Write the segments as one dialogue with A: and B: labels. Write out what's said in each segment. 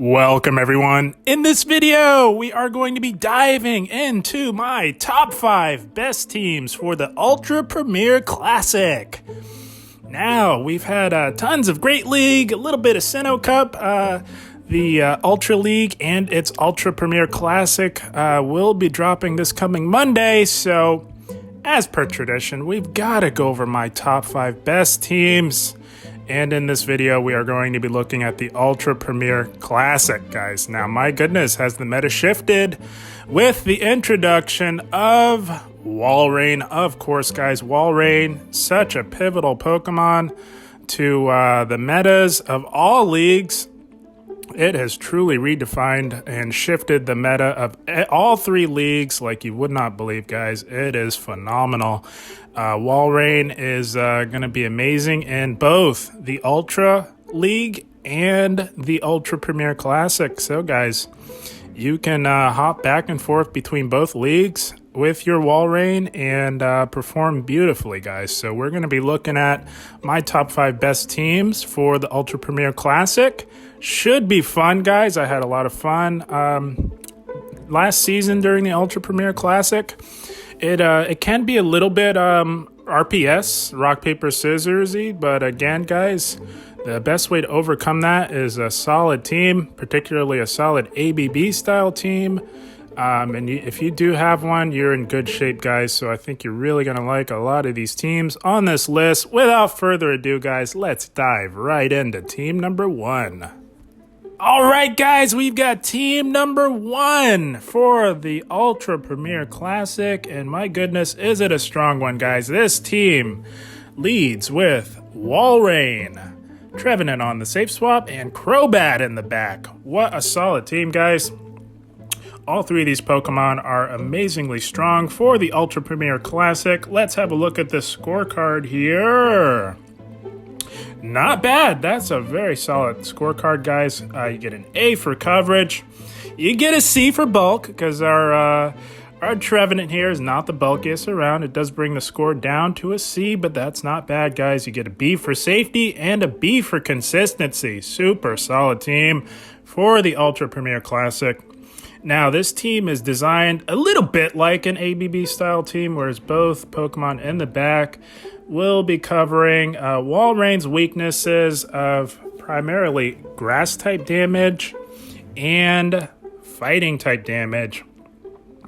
A: Welcome everyone. In this video, we are going to be diving into my top 5 best teams for the Ultra Premier Classic. Now, we've had tons of Great League, a little bit of Sinnoh Cup, the Ultra League, and its Ultra Premier Classic will be dropping this coming Monday, so as per tradition, we've got to go over my top 5 best teams. And in this video, we are going to be looking at the Ultra Premier Classic, guys. Now, my goodness, has the meta shifted with the introduction of Walrein. Of course, guys, Walrein, such a pivotal Pokemon to the metas of all leagues. It has truly redefined and shifted the meta of all 3 leagues like you would not believe, guys. It is phenomenal. Walrein is going to be amazing in both the Ultra League and the Ultra Premier Classic. So, guys, you can hop back and forth between both leagues with your Walrein and perform beautifully, guys. So we're going to be looking at my top 5 best teams for the Ultra Premier Classic. Should be fun, guys. I had a lot of fun last season during the Ultra Premier Classic. It can be a little bit RPS, rock, paper, scissors-y, but again, guys, the best way to overcome that is a solid team, particularly a solid ABB-style team. And if you do have one, you're in good shape, guys. So I think you're really going to like a lot of these teams on this list. Without further ado, guys, let's dive right into team number 1. All right, guys, we've got team number 1 for the Ultra Premier Classic. And my goodness, is it a strong one, guys? This team leads with Walrein, Trevenant on the safe swap, and Crobat in the back. What a solid team, guys. All 3 of these Pokemon are amazingly strong for the Ultra Premier Classic. Let's have a look at the scorecard here. Not bad. That's a very solid scorecard, guys. You get an A for coverage. You get a C for bulk because our Trevenant here is not the bulkiest around. It does bring the score down to a C, but that's not bad, guys. You get a B for safety and a B for consistency. Super solid team for the Ultra Premier Classic. Now, this team is designed a little bit like an ABB-style team, whereas both Pokemon in the back will be covering Walrein's weaknesses of primarily Grass-type damage and Fighting-type damage.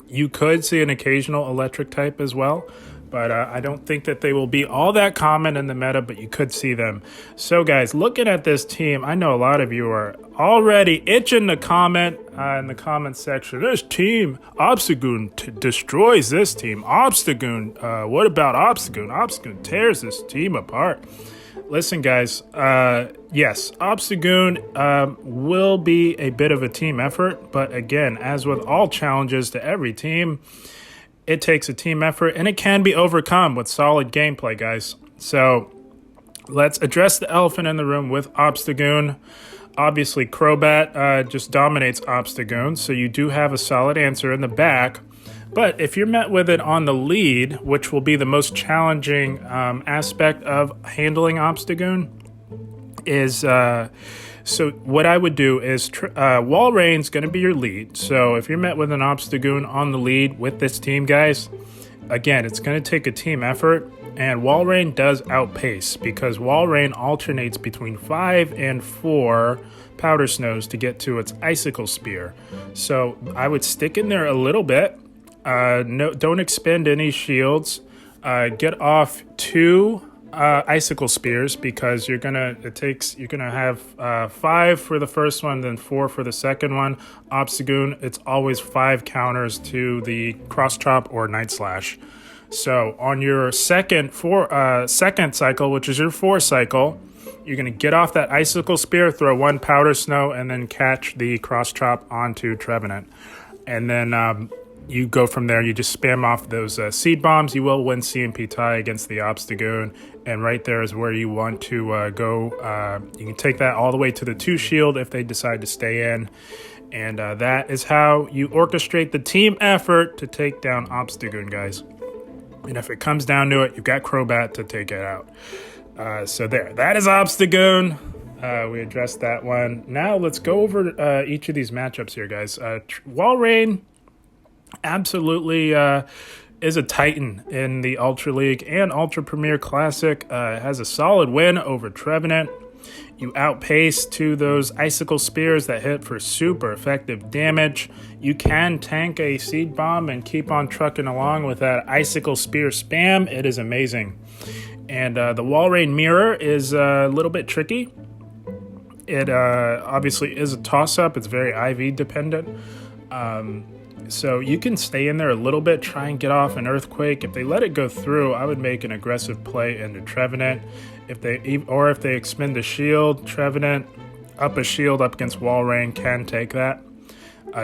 A: You could see an occasional Electric-type as well, but I don't think that they will be all that common in the meta, but you could see them. So, guys, looking at this team, I know a lot of you are already itching to comment in the comment section. This team, Obstagoon destroys this team. Obstagoon, what about Obstagoon? Obstagoon tears this team apart. Listen, guys, yes, Obstagoon will be a bit of a team effort, but again, as with all challenges to every team, it takes a team effort, and it can be overcome with solid gameplay, guys. So let's address the elephant in the room with Obstagoon. Obviously, Crobat just dominates Obstagoon, so you do have a solid answer in the back. But if you're met with it on the lead, which will be the most challenging aspect of handling Obstagoon, is... So what I would do is Walrein's going to be your lead. So if you're met with an Obstagoon on the lead with this team, guys, again, it's going to take a team effort. And Walrein does outpace because Walrein alternates between 5 and 4 Powder Snows to get to its Icicle Spear. So I would stick in there a little bit. Don't expend any shields. Get off 2 Icicle Spears because you're gonna have 5 for the first one, then 4 for the second one. Obstagoon, it's always 5 counters to the Cross Chop or Night Slash. So on your second cycle, which is your 4th cycle, you're gonna get off that Icicle Spear, throw 1 Powder Snow, and then catch the Cross Chop onto Trevenant, and then you go from there. You just spam off those seed bombs. You will win CMP tie against the Obstagoon, and right there is where you want to go. You can take that all the way to the 2 shield if they decide to stay in, and that is how you orchestrate the team effort to take down Obstagoon, guys. And if it comes down to it, you've got Crobat to take it out. So there, that is Obstagoon. We addressed that one. Now let's go over each of these matchups here, guys. Walrein absolutely is a titan in the Ultra League and Ultra Premier Classic. Has a solid win over Trevenant. You outpace to those Icicle Spears that hit for super effective damage. You can tank a Seed Bomb and keep on trucking along with that Icicle Spear spam. It is amazing. And the Walrein Mirror is a little bit tricky. It obviously is a toss-up. It's very IV dependent. So you can stay in there a little bit, try and get off an Earthquake. If they let it go through, I would make an aggressive play into Trevenant. If they expend a shield, Trevenant up a shield up against Walrein can take that.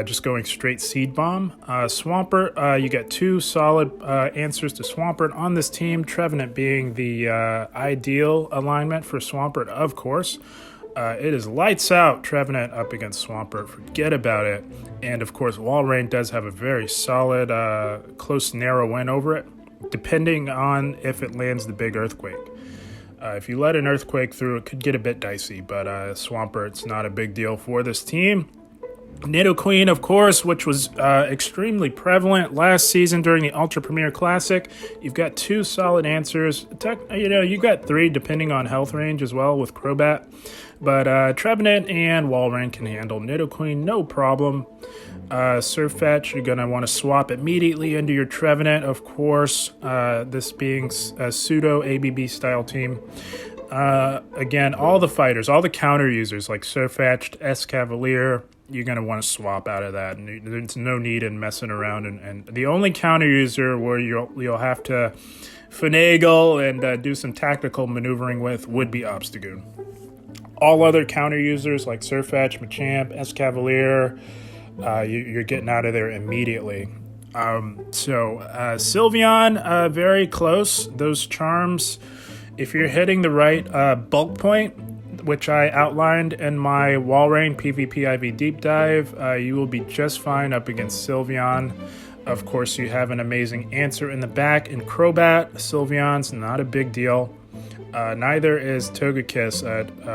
A: Just going straight Seed Bomb. Swampert, you get two solid answers to Swampert on this team. Trevenant being the ideal alignment for Swampert, of course. It is lights out, Trevenant up against Swampert. Forget about it. And, of course, Walrein does have a very solid, close, narrow win over it, depending on if it lands the big Earthquake. If you let an Earthquake through, it could get a bit dicey, but Swampert's not a big deal for this team. Nidoqueen, of course, which was extremely prevalent last season during the Ultra Premier Classic. You've got two solid answers. You got three depending on health range as well with Crobat. But Trevenant and Walrein can handle Nidoqueen, no problem. Surfetch, you're going to want to swap immediately into your Trevenant, of course, this being a pseudo ABB style team. Again, all the fighters, all the counter users like Surfetched, Escavalier, you're going to want to swap out of that. And there's no need in messing around. And the only counter user where you'll have to finagle and do some tactical maneuvering with would be Obstagoon. All other counter users like Surfetch, Machamp, Escavalier, you're getting out of there immediately. Sylveon, very close. Those charms, if you're hitting the right bulk point, which I outlined in my Walrein PvP IV deep dive, you will be just fine up against Sylveon. Of course, you have an amazing answer in the back in Crobat. Sylveon's not a big deal. Neither is Togekiss.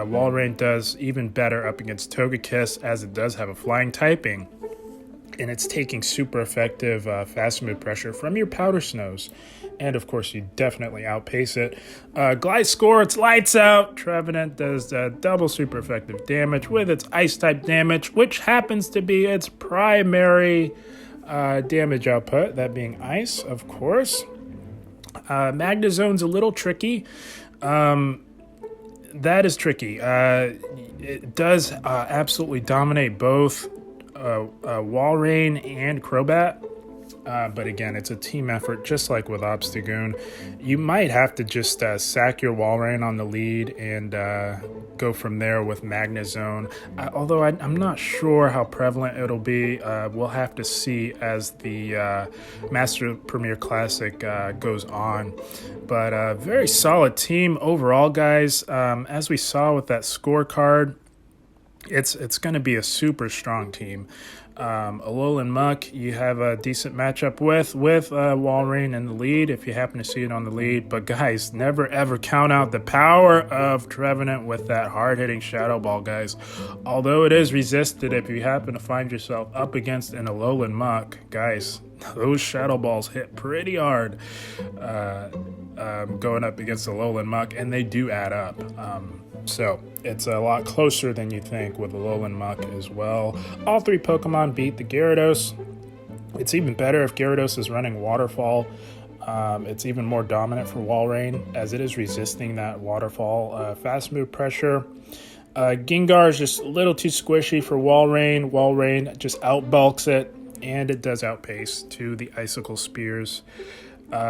A: Walrein does even better up against Togekiss, as it does have a flying typing. And it's taking super effective fast move pressure from your Powder Snows. And of course, you definitely outpace it. Gliscor, it's lights out. Trevenant does double super effective damage with its Ice type damage, which happens to be its primary damage output, that being Ice, of course. Magnezone's a little tricky. That is tricky. It does absolutely dominate both Walrein and Crobat. But again, it's a team effort, just like with Obstagoon. You might have to just sack your Walrein on the lead and go from there with Magnezone. Although I'm not sure how prevalent it'll be. We'll have to see as the Master Premier Classic goes on. But very solid team overall, guys. As we saw with that scorecard, it's going to be a super strong team. Alolan Muck, you have a decent matchup with Walrein in the lead if you happen to see it on the lead. But guys, never ever count out the power of Trevenant with that hard-hitting Shadow Ball, guys. Although it is resisted, if you happen to find yourself up against an Alolan Muck, guys, those Shadow Balls hit pretty hard going up against Alolan Muck, and they do add up. So it's a lot closer than you think with Alolan Muck as well. All three Pokemon beat the Gyarados. It's even better if Gyarados is running Waterfall. It's even more dominant for Walrein, as it is resisting that Waterfall fast move pressure. Gengar is just a little too squishy for Walrein. Walrein just outbulks it, and it does outpace to the Icicle Spears.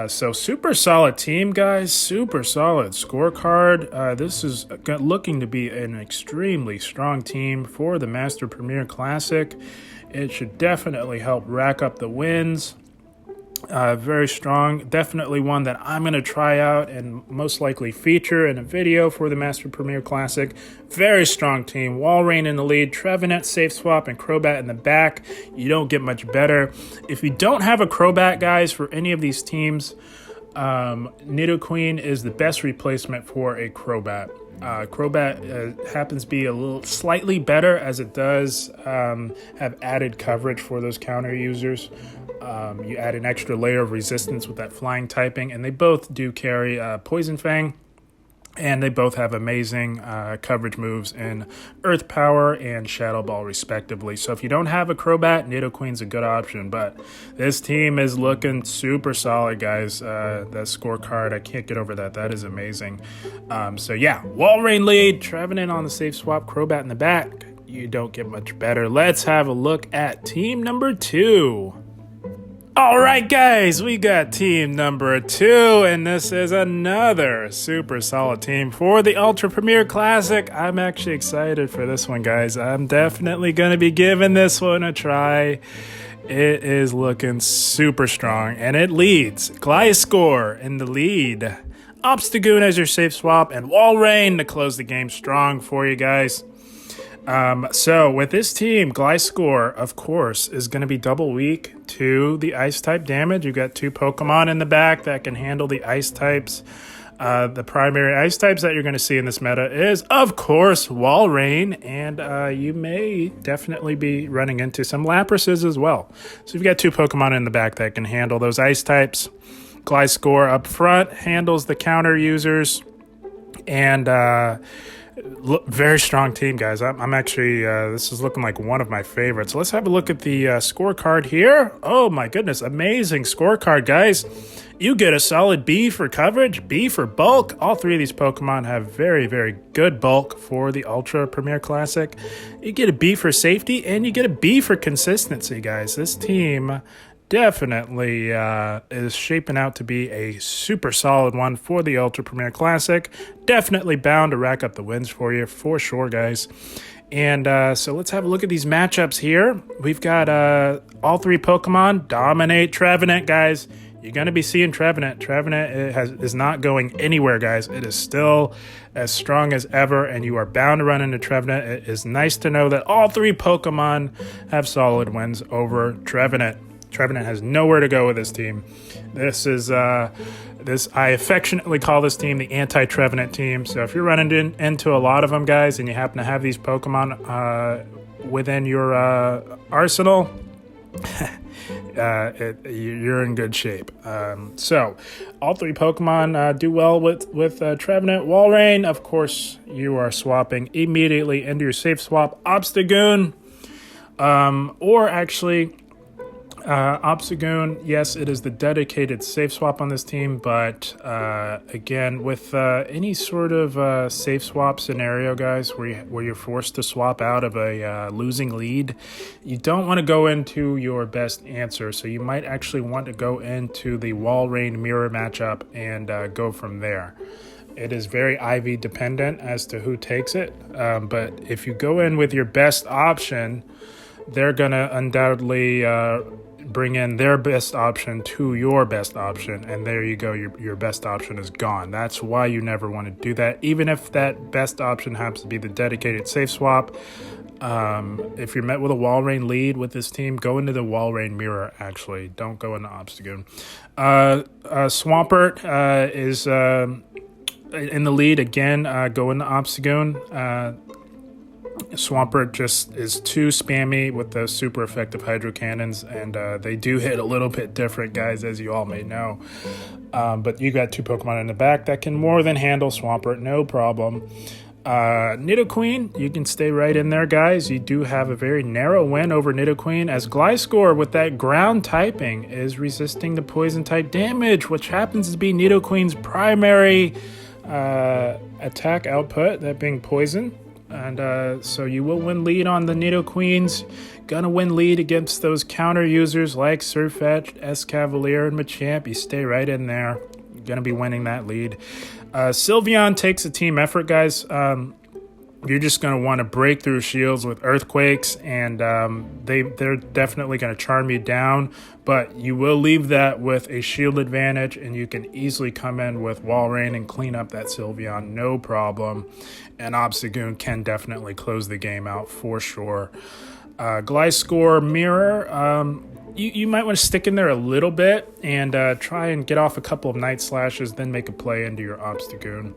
A: So super solid team, guys. Super solid scorecard. This is looking to be an extremely strong team for the Master Premier Classic. It should definitely help rack up the wins. Very strong. Definitely one that I'm going to try out and most likely feature in a video for the Master Premier Classic. Very strong team. Walrein in the lead, Trevenant, Safe Swap, and Crobat in the back. You don't get much better. If you don't have a Crobat, guys, for any of these teams, Nidoqueen is the best replacement for a Crobat. Crobat happens to be a little slightly better, as it does have added coverage for those counter users. You add an extra layer of resistance with that flying typing, and they both do carry Poison Fang. And they both have amazing coverage moves in Earth Power and Shadow Ball, respectively. So if you don't have a Crobat, Nidoqueen's a good option. But this team is looking super solid, guys. That scorecard, I can't get over that. That is amazing. So yeah, Walrein lead, Trevenant on the safe swap, Crobat in the back. You don't get much better. Let's have a look at team number 2. All right, guys, we got team number 2, and this is another super solid team for the Ultra Premier Classic. I'm actually excited for this one, guys. I'm definitely going to be giving this one a try. It is looking super strong, and it leads Gliscor in the lead. Obstagoon as your safe swap, and Walrein to close the game strong for you guys. So with this team, Gliscor, of course, is going to be double weak to the ice type damage. You've got 2 Pokemon in the back that can handle the ice types. The primary ice types that you're going to see in this meta is, of course, Walrein, and you may definitely be running into some Laprases as well. So you've got 2 Pokemon in the back that can handle those ice types. Gliscor up front handles the counter users, and very strong team, guys. I'm actually, this is looking like one of my favorites. Let's have a look at the scorecard here. Oh my goodness, amazing scorecard, guys. You get a solid B for coverage, B for bulk. All 3 of these Pokemon have very, very good bulk for the Ultra Premier Classic. You get a B for safety, and you get a B for consistency, guys. This team definitely is shaping out to be a super solid one for the Ultra Premier Classic. Definitely bound to rack up the wins for you, for sure, guys. And so let's have a look at these matchups here. We've got all 3 Pokemon dominate Trevenant, guys. You're going to be seeing Trevenant. Trevenant is not going anywhere, guys. It is still as strong as ever, and you are bound to run into Trevenant. It is nice to know that all 3 Pokemon have solid wins over Trevenant. Trevenant has nowhere to go with this team. This is I affectionately call this team the anti-Trevenant team. So if you're running into a lot of them, guys, and you happen to have these Pokemon within your arsenal, you're in good shape. So all 3 Pokemon do well with Trevenant. Walrein, of course, you are swapping immediately into your safe swap Obstagoon, or actually Obstagoon, yes, it is the dedicated safe swap on this team, but again, with any sort of safe swap scenario, guys, where you're forced to swap out of a losing lead, you don't want to go into your best answer, so you might actually want to go into the Walrein mirror matchup and go from there. It is very IV dependent as to who takes it, but if you go in with your best option, they're going to undoubtedly bring in their best option to your best option, and there you go, your best option is gone. That's why you never want to do that, even if that best option happens to be the dedicated safe swap. If you're met with a Walrein lead with this team, go into the Walrein mirror, actually. Don't go into Obstagoon. Swampert is in the lead again. Go into Obstagoon. Swampert just is too spammy with the super effective Hydro Cannons, and they do hit a little bit different, guys, as you all may know. But you got 2 Pokemon in the back that can more than handle Swampert, no problem. Nidoqueen, you can stay right in there, guys. You do have a very narrow win over Nidoqueen, as Gliscor with that ground typing is resisting the poison type damage, which happens to be Nidoqueen's primary attack output, that being poison. And so you will win lead on the Nidoqueens. Gonna win lead against those counter users like Surfetch, Escavalier, and Machamp. You stay right in there. You're gonna be winning that lead. Sylveon takes a team effort, guys. You're just going to want to break through shields with earthquakes, and they're definitely going to charm you down, but you will leave that with a shield advantage, and you can easily come in with Walrein and clean up that Sylveon, no problem. And Obstagoon can definitely close the game out for sure. Gliscor Mirror, you might want to stick in there a little bit and try and get off a couple of Night Slashes, then make a play into your Obstagoon,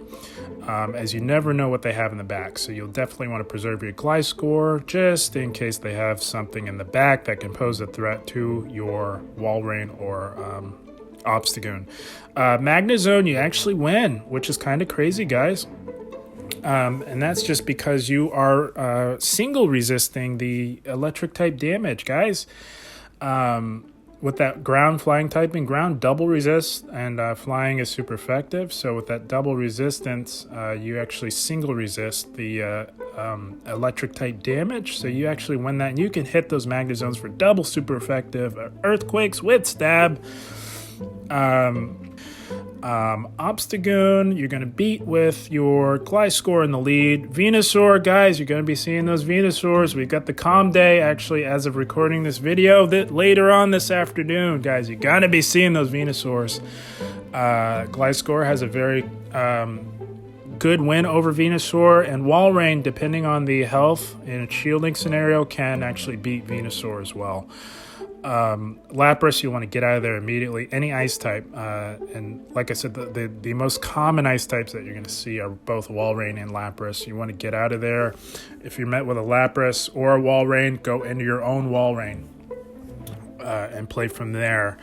A: as you never know what they have in the back. So you'll definitely want to preserve your Gliscor just in case they have something in the back that can pose a threat to your Walrein or Obstagoon. Magnezone, you actually win, which is kind of crazy, guys. And that's just because you are single resisting the electric type damage, guys. With that ground flying typing, ground double resist, and flying is super effective. So with that double resistance, you actually single resist the electric type damage. So you actually win that, and you can hit those Magnezones for double super effective earthquakes with stab. Obstagoon, you're going to beat with your Gliscor in the lead. Venusaur, guys, you're going to be seeing those Venusaurs. We've got the Calm Day, actually, as of recording this video, that later on this afternoon, guys, you're going to be seeing those Venusaurs. Gliscor has a very good win over Venusaur, and Walrein, depending on the health in a shielding scenario, can actually beat Venusaur as well. Lapras, you want to get out of there immediately. Any ice type, and like I said, the most common ice types that you're going to see are both Walrein and Lapras. You want to get out of there. If you're met with a Lapras or a Walrein, go into your own Walrein and play from there.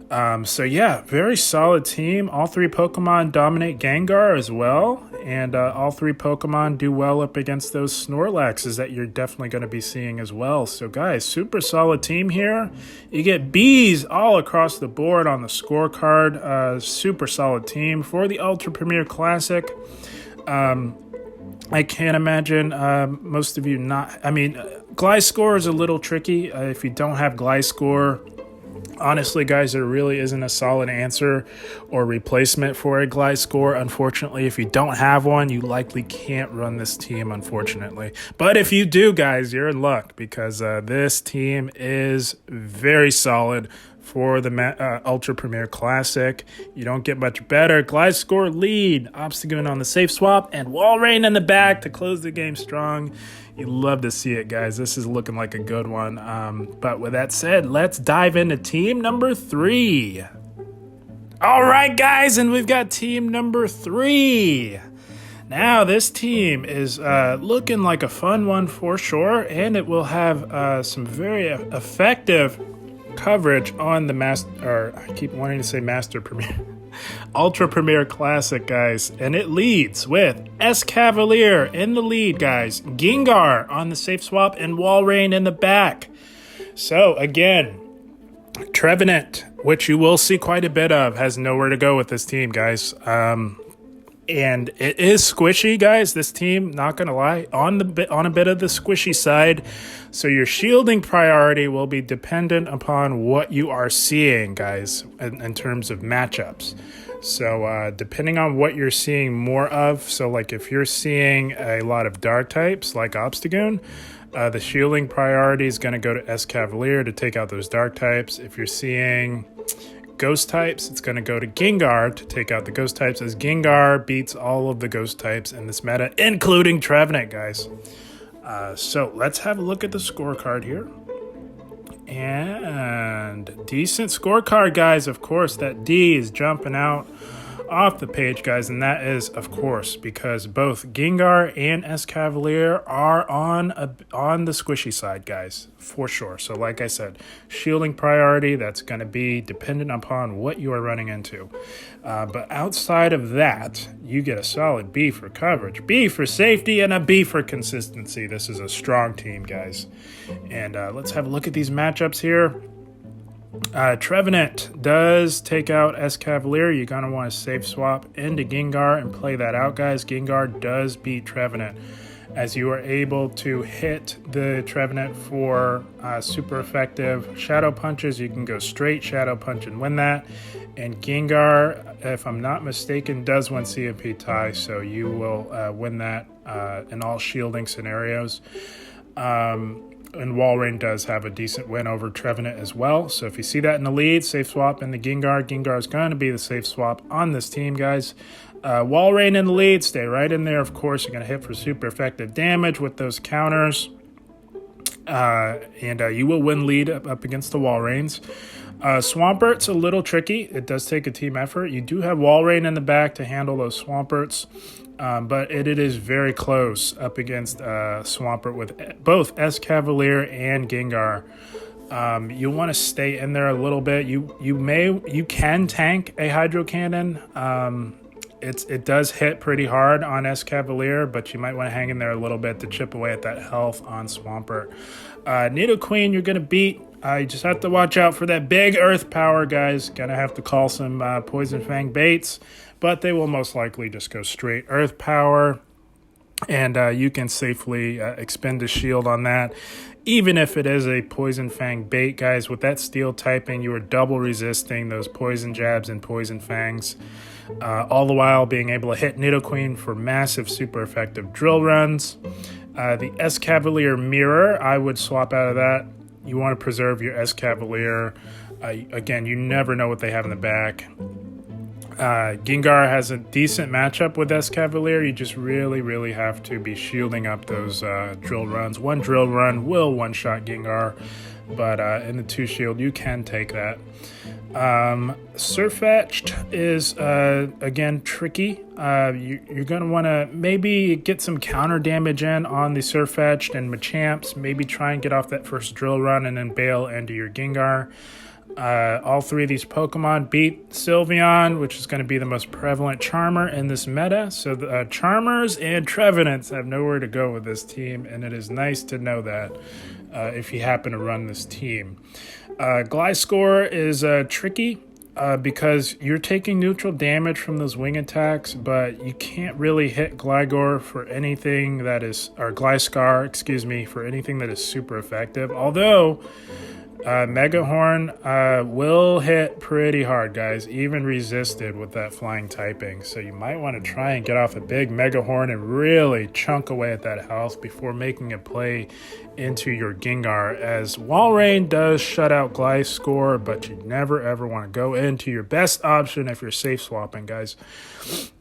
A: So yeah, very solid team. All three Pokemon dominate Gengar as well, and all three Pokemon do well up against those Snorlaxes that you're definitely going to be seeing as well. So guys, super solid team here. You get Bs all across the board on the scorecard. Super solid team for the Ultra Premier Classic. I can't imagine most of you not... I mean, Gliscor is a little tricky. If you don't have Gliscor... Honestly, guys, there really isn't a solid answer or replacement for a Gliscor. Unfortunately, if you don't have one, you likely can't run this team, unfortunately. But if you do, guys, you're in luck because this team is very solid for the Ultra Premier Classic. You don't get much better. Gliscor lead, Obstagoon on the safe swap, and Walrein in the back to close the game strong. You love to see it, guys. This is looking like a good one. But with that said, let's dive into team number 3. All right, guys, and we've got team number 3. Now, this team is looking like a fun one for sure, and it will have some very effective coverage on the I keep wanting to say Master Premier. Ultra Premier Classic, guys, and it leads with Escavalier in the lead, guys, Gengar on the safe swap, and Walrein in the back. So again, Trevenant, which you will see quite a bit of, has nowhere to go with this team, guys. And it is squishy, guys. This team, not gonna lie, on a bit of the squishy side. So your shielding priority will be dependent upon what you are seeing, guys, in terms of matchups. So depending on what you're seeing more of, so like if you're seeing a lot of dark types like Obstagoon, the shielding priority is going to go to Escavalier to take out those dark types. If you're seeing ghost types, it's going to go to Gengar to take out the ghost types, as Gengar beats all of the ghost types in this meta, including Trevenant, guys. So let's have a look at the scorecard here. And decent scorecard, guys. Of course, that D is jumping out off the page, guys, and that is, of course, because both Gengar and Escavalier are on the squishy side, guys, for sure. So like I said, shielding priority, that's going to be dependent upon what you are running into. But outside of that, you get a solid B for coverage, B for safety, and a B for consistency. This is a strong team, guys. And let's have a look at these matchups here. Trevenant does take out Escavalier. You're going to want to safe swap into Gengar and play that out, guys. Gengar does beat Trevenant, as you are able to hit the Trevenant for super effective Shadow Punches. You can go straight Shadow Punch and win that. And Gengar, if I'm not mistaken, does win CMP tie, so you will win that in all shielding scenarios. And Walrein does have a decent win over Trevenant as well. So if you see that in the lead, safe swap in the Gengar. Gengar is going to be the safe swap on this team, guys. Walrein in the lead, stay right in there. Of course, you're going to hit for super effective damage with those counters. and you will win lead up against the Walreins. Swampert's a little tricky. It does take a team effort. You do have Walrein in the back to handle those Swamperts, but it is very close up against Swampert with both Escavalier and Gengar. You want to stay in there a little bit. You can tank a Hydro Cannon. It does hit pretty hard on Escavalier, but you might want to hang in there a little bit to chip away at that health on Swampert. Nidoqueen, you're going to beat. You just have to watch out for that big Earth Power, guys. Gonna have to call some Poison Fang baits, but they will most likely just go straight Earth Power, and you can safely expend a shield on that. Even if it is a Poison Fang bait, guys, with that Steel typing, you are double resisting those Poison Jabs and Poison Fangs, all the while being able to hit Nidoqueen for massive, super effective drill runs. The Escavalier Mirror, I would swap out of that. You want to preserve your Escavalier. Again, you never know what they have in the back. Gengar has a decent matchup with Escavalier. You just really, really have to be shielding up those drill runs. One drill run will one-shot Gengar, but in the 2-shield, you can take that. Surfetched is, again, tricky. You're going to want to maybe get some counter damage in on the Surfetched and Machamps. Maybe try and get off that first drill run and then bail into your Gengar. All three of these Pokemon beat Sylveon, which is going to be the most prevalent Charmer in this meta. So the Charmers and Trevenants have nowhere to go with this team, and it is nice to know that if you happen to run this team. Gliscor is tricky because you're taking neutral damage from those wing attacks, but you can't really hit Gliscor for anything that is, or Gliscor, excuse me, for anything that is super effective. Although Megahorn will hit pretty hard, guys, even resisted with that flying typing. So you might want to try and get off a big Megahorn and really chunk away at that health before making a play into your Gengar, as Walrein does shut out Gliscor, but you never ever want to go into your best option if you're safe swapping, guys.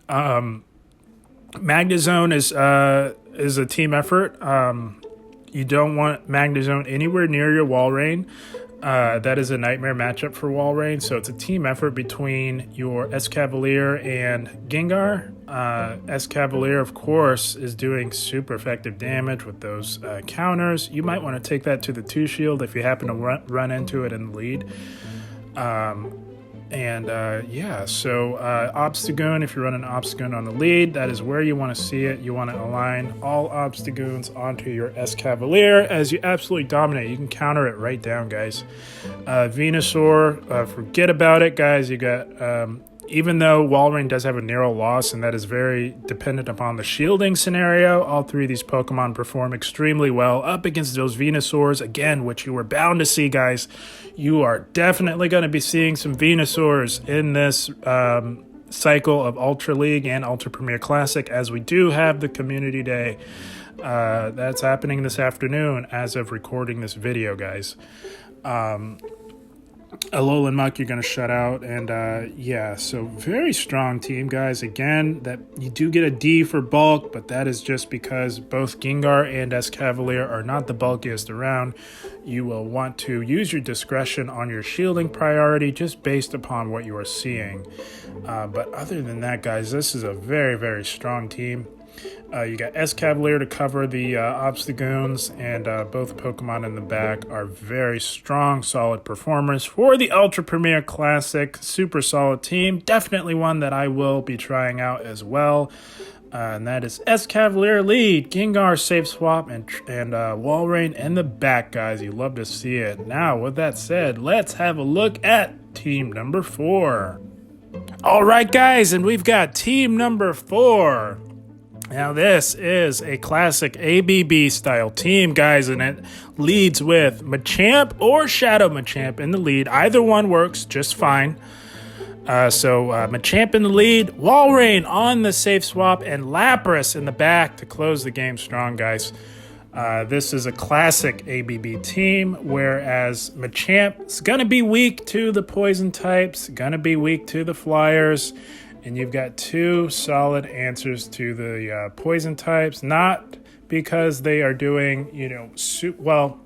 A: Magnezone is a team effort. You don't want Magnezone anywhere near your Walrein. That is a nightmare matchup for Walrein, so it's a team effort between your Escavalier and Gengar. Escavalier, of course, is doing super effective damage with those counters. You might want to take that to the 2-shield if you happen to run into it in the lead. So Obstagoon, if you're running Obstagoon on the lead, that is where you want to see it. You want to align all Obstagoons onto your Escavalier as you absolutely dominate. You can counter it right down, guys. Venusaur, forget about it, guys. You got, even though Walrein does have a narrow loss, and that is very dependent upon the shielding scenario, all three of these Pokemon perform extremely well up against those Venusaurs, again, which you were bound to see, guys. You are definitely going to be seeing some Venusaurs in this cycle of Ultra League and Ultra Premier Classic, as we do have the Community Day. That's happening this afternoon as of recording this video, guys. Alolan Muck, you're going to shut out, and so very strong team, guys. Again, that you do get a D for bulk, but that is just because both Gengar and Escavalier are not the bulkiest around. You will want to use your discretion on your shielding priority just based upon what you are seeing. But other than that, guys, this is a very, very strong team. You got Escavalier to cover the Obstagoons, and both Pokemon in the back are very strong, solid performers for the Ultra Premier Classic. Super solid team. Definitely one that I will be trying out as well. And that is Escavalier lead, Gengar safe swap, and Walrein in the back, guys. You love to see it. Now, with that said, let's have a look at team number 4. All right, guys, and we've got team number 4. Now, this is a classic ABB style team, guys, and it leads with Machamp or Shadow Machamp in the lead. Either one works just fine. Machamp in the lead, Walrein on the safe swap, and Lapras in the back to close the game strong, guys. This is a classic ABB team, whereas Machamp is going to be weak to the poison types, going to be weak to the flyers, and you've got two solid answers to the poison types, not because they are doing, well,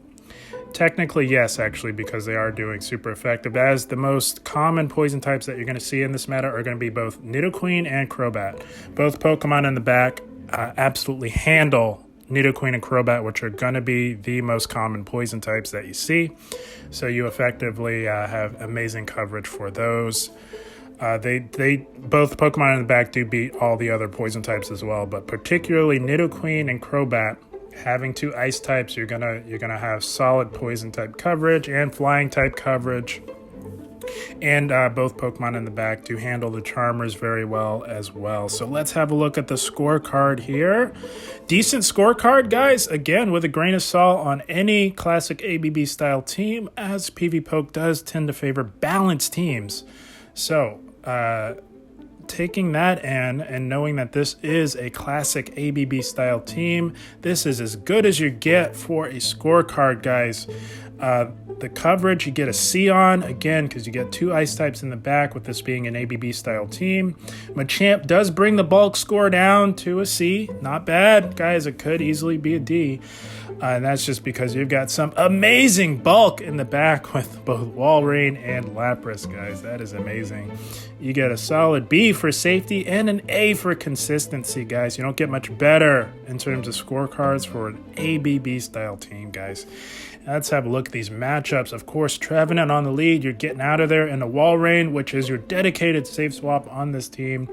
A: Technically, yes, actually, because they are doing super effective. As the most common poison types that you're going to see in this meta are going to be both Nidoqueen and Crobat. Both Pokemon in the back absolutely handle Nidoqueen and Crobat, which are going to be the most common poison types that you see. So you effectively have amazing coverage for those. They both Pokemon in the back do beat all the other poison types as well, but particularly Nidoqueen and Crobat. Having two ice types, you're gonna have solid poison type coverage and flying type coverage. And both Pokemon in the back do handle the Charmers very well as well. So let's have a look at the scorecard here. Decent scorecard, guys. Again, with a grain of salt on any classic ABB style team, as PvPoke does tend to favor balanced teams. So taking that in and knowing that this is a classic ABB style team, this is as good as you get for a scorecard, guys. The coverage you get a C on, again, because you get two ice types in the back with this being an ABB style team. Machamp does bring the bulk score down to a C. Not bad, guys. It could easily be a D. And that's just because you've got some amazing bulk in the back with both Walrein and Lapras, guys. That is amazing. You get a solid B for safety and an A for consistency, guys. You don't get much better in terms of scorecards for an ABB style team, guys. Let's have a look at these matchups. Of course, Trevenant on the lead. You're getting out of there in the Walrein, which is your dedicated safe swap on this team.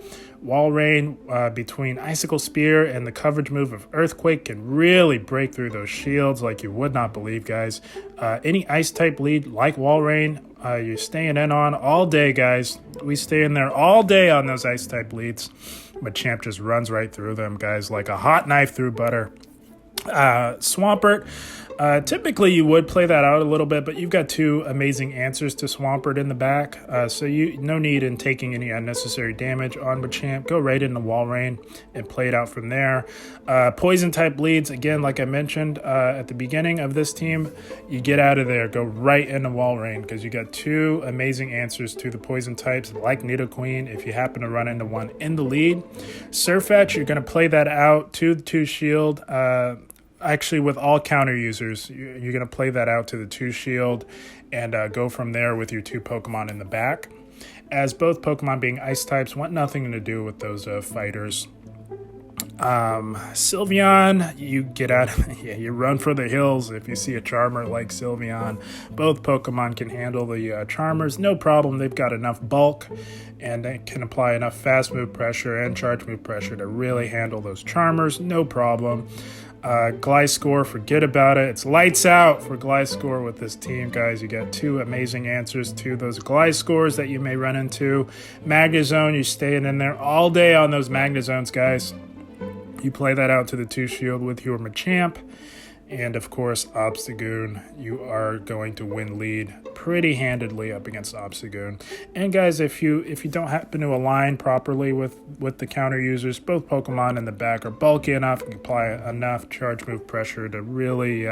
A: Walrein, between Icicle Spear and the coverage move of Earthquake, can really break through those shields like you would not believe, guys. Any Ice-type lead like Walrein, you're staying in on all day, guys. We stay in there all day on those Ice-type leads. Machamp just runs right through them, guys, like a hot knife through butter. Swampert, typically you would play that out a little bit, but you've got two amazing answers to Swampert in the back, so no need in taking any unnecessary damage on Machamp. Go right into Walrein and play it out from there. Poison type leads, again, like I mentioned at the beginning of this team, you get out of there, go right into Walrein, because you got two amazing answers to the poison types like Nidoqueen if you happen to run into one in the lead. Surfetch, you're going to play that out to the 2 shield. Actually, with all counter users, you're going to play that out to the 2 shield and go from there with your 2 Pokemon in the back. As both Pokemon being ice types want nothing to do with those fighters. Sylveon, you get out, you run for the hills if you see a Charmer like Sylveon. Both Pokemon can handle the Charmers, no problem. They've got enough bulk and they can apply enough fast move pressure and charge move pressure to really handle those Charmers, no problem. Gliscor, forget about it. It's lights out for Gliscor with this team, guys. You got 2 amazing answers to those Gliscors that you may run into. Magnezone, you're staying in there all day on those Magnezones, guys. You play that out to the 2 shield with your Machamp. And of course, Obstagoon, you are going to win lead pretty handedly up against Obstagoon. And guys, if you don't happen to align properly with the counter users, both Pokemon in the back are bulky enough and can apply enough charge move pressure to really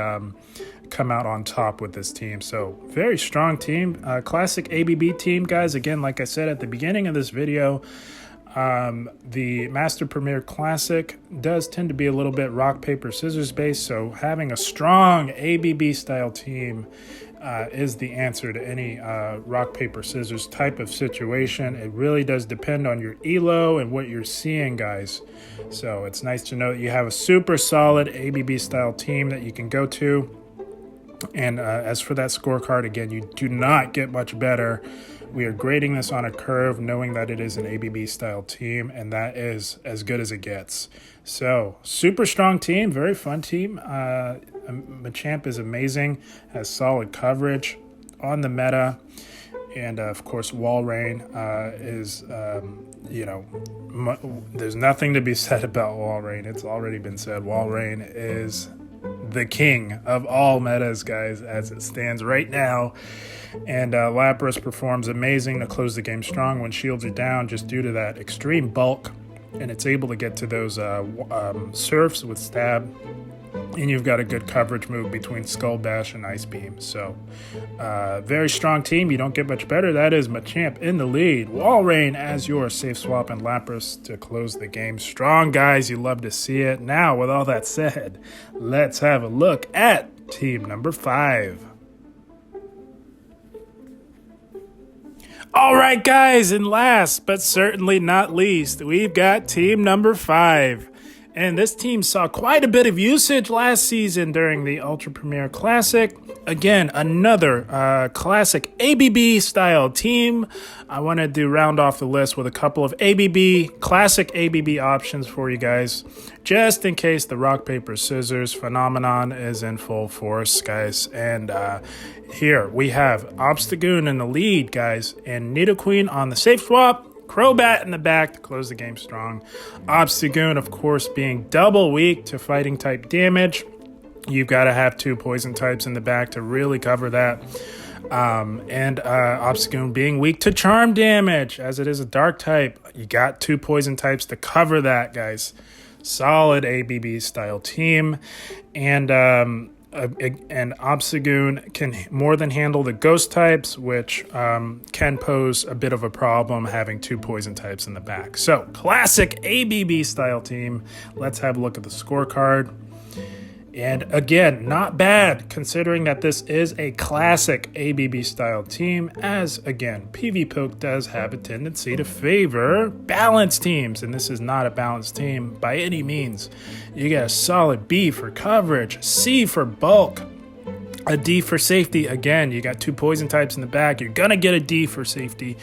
A: come out on top with this team. So very strong team, classic ABB team, guys. Again, like I said at the beginning of this video, the Master Premier Classic does tend to be a little bit rock, paper, scissors based, so having a strong ABB style team is the answer to any rock, paper, scissors type of situation. It really does depend on your elo and what you're seeing, guys. So it's nice to know that you have a super solid ABB style team that you can go to. And as for that scorecard, again, you do not get much better. We are grading this on a curve, knowing that it is an ABB-style team, and that is as good as it gets. So, super strong team, very fun team. Machamp is amazing, has solid coverage on the meta, and of course, Walrein is, there's nothing to be said about Walrein. It's already been said. Walrein is the king of all metas, guys, as it stands right now. And Lapras performs amazing to close the game strong when shields are down just due to that extreme bulk, and it's able to get to those surfs with stab, and you've got a good coverage move between Skull Bash and Ice Beam. So very strong team. You don't get much better. That is Machamp in the lead, Walrein as your safe swap, and Lapras to close the game strong, guys. You love to see it. Now, with all that said, let's have a look at team number 5. All right, guys, and last but certainly not least, we've got team number 5. And this team saw quite a bit of usage last season during the Ultra Premier Classic. Again, another classic ABB style team. I wanted to round off the list with a couple of classic ABB options for you guys, just in case the rock, paper, scissors phenomenon is in full force, guys. And here we have Obstagoon in the lead, guys, and Nidoqueen on the safe swap. Crobat in the back to close the game strong. Obstagoon, of course, being double weak to fighting type damage. You've got to have 2 poison types in the back to really cover that. And Obstagoon being weak to charm damage, as it is a dark type. You got 2 poison types to cover that, guys. Solid ABB style team. And Obstagoon can more than handle the ghost types, which can pose a bit of a problem having 2 poison types in the back. So, classic ABB style team. Let's have a look at the scorecard. And again, not bad considering that this is a classic ABB style team, as again, PvPoke does have a tendency to favor balanced teams, and this is not a balanced team by any means. You get a solid B for coverage, C for bulk, a D for safety. Again, you got 2 poison types in the back, you're gonna get a D for safety.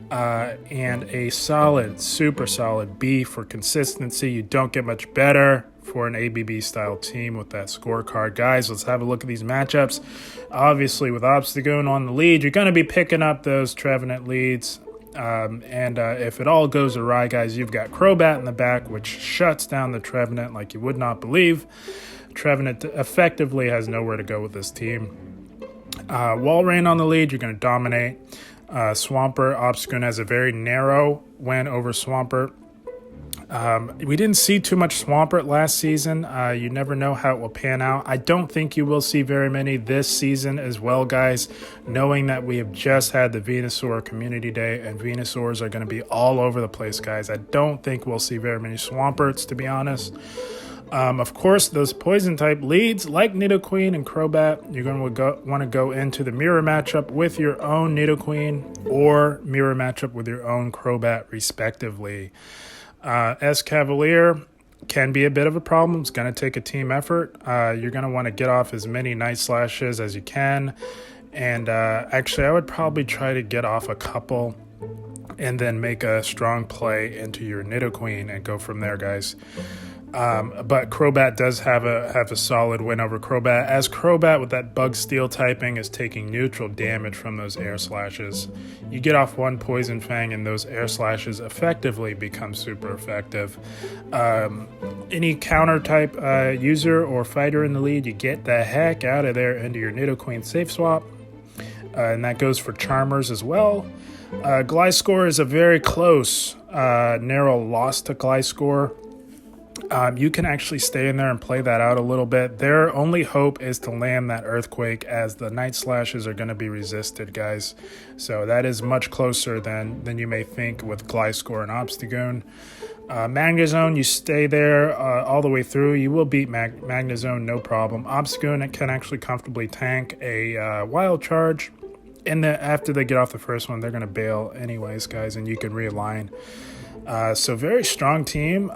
A: And a solid, super solid B for consistency. You don't get much better for an ABB style team with that scorecard. Guys, let's have a look at these matchups. Obviously, with Obstagoon on the lead, you're going to be picking up those Trevenant leads. And if it all goes awry, guys, you've got Crobat in the back, which shuts down the Trevenant like you would not believe. Trevenant effectively has nowhere to go with this team. Walrein on the lead, you're going to dominate. Swampert, Obstagoon has a very narrow win over Swampert. We didn't see too much Swampert last season. You never know how it will pan out. I don't think you will see very many this season as well, guys, knowing that we have just had the Venusaur Community Day, and Venusaurs are going to be all over the place, guys. I don't think we'll see very many Swamperts, to be honest. Of course, those poison-type leads, like Nidoqueen and Crobat, you're going to want to go into the mirror matchup with your own Nidoqueen or mirror matchup with your own Crobat, respectively. Escavalier can be a bit of a problem. It's going to take a team effort. You're going to want to get off as many Night Slashes as you can. And actually, I would probably try to get off a couple and then make a strong play into your Nidoqueen and go from there, guys. But Crobat does have a solid win over Crobat, as Crobat with that Bug Steel typing is taking neutral damage from those Air Slashes. You get off 1 Poison Fang and those Air Slashes effectively become super effective. Any counter type user or fighter in the lead, you get the heck out of there into your Nidoqueen safe swap. And that goes for Charmers as well. Gliscor is a very close, narrow loss to Gliscor. You can actually stay in there and play that out a little bit. Their only hope is to land that Earthquake, as the Night Slashes are going to be resisted, guys. So that is much closer than you may think with Gliscor and Obstagoon. Magnezone, you stay there all the way through. You will beat Magnezone, no problem. Obstagoon can actually comfortably tank a Wild Charge. And then after they get off the first one, they're going to bail anyways, guys, and you can realign. So very strong team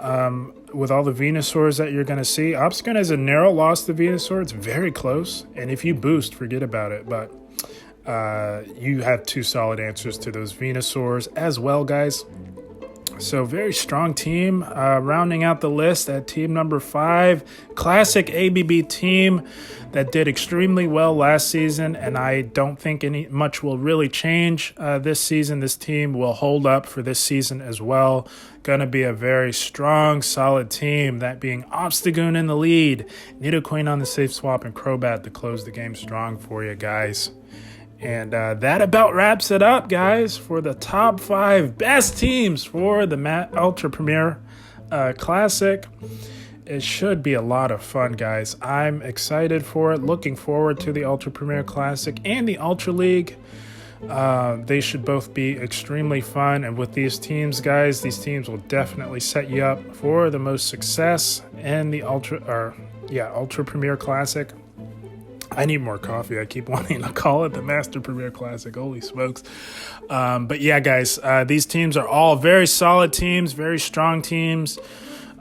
A: with all the Venusaurs that you're going to see. Obstagoon has a narrow loss to Venusaur. It's very close. And if you boost, forget about it. But you have 2 solid answers to those Venusaurs as well, guys. So very strong team. Rounding out the list at team number 5. Classic ABB team that did extremely well last season, and I don't think much will really change this season. This team will hold up for this season as well. Going to be a very strong, solid team, that being Obstagoon in the lead, Nidoqueen on the safe swap, and Crobat to close the game strong for you guys. And that about wraps it up, guys, for the top 5 best teams for the Ultra Premier Classic. It should be a lot of fun, guys. I'm excited for it. Looking forward to the Ultra Premier Classic and the Ultra League. They should both be extremely fun. And with these teams, guys, these teams will definitely set you up for the most success in the Ultra Premier Classic. I need more coffee. I keep wanting to call it the Master Premier Classic. Holy smokes. But yeah, guys, these teams are all very solid teams, very strong teams.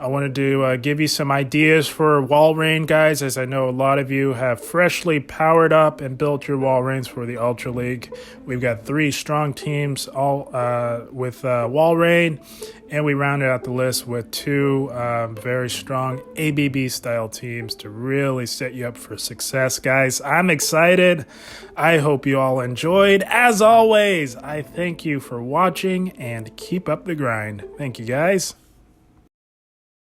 A: I wanted to give you some ideas for wall rain, guys, as I know a lot of you have freshly powered up and built your wall rains for the Ultra League. We've got 3 strong teams, all with wall rain, and we rounded out the list with 2 very strong ABB-style teams to really set you up for success, guys. I'm excited. I hope you all enjoyed. As always, I thank you for watching, and keep up the grind. Thank you, guys.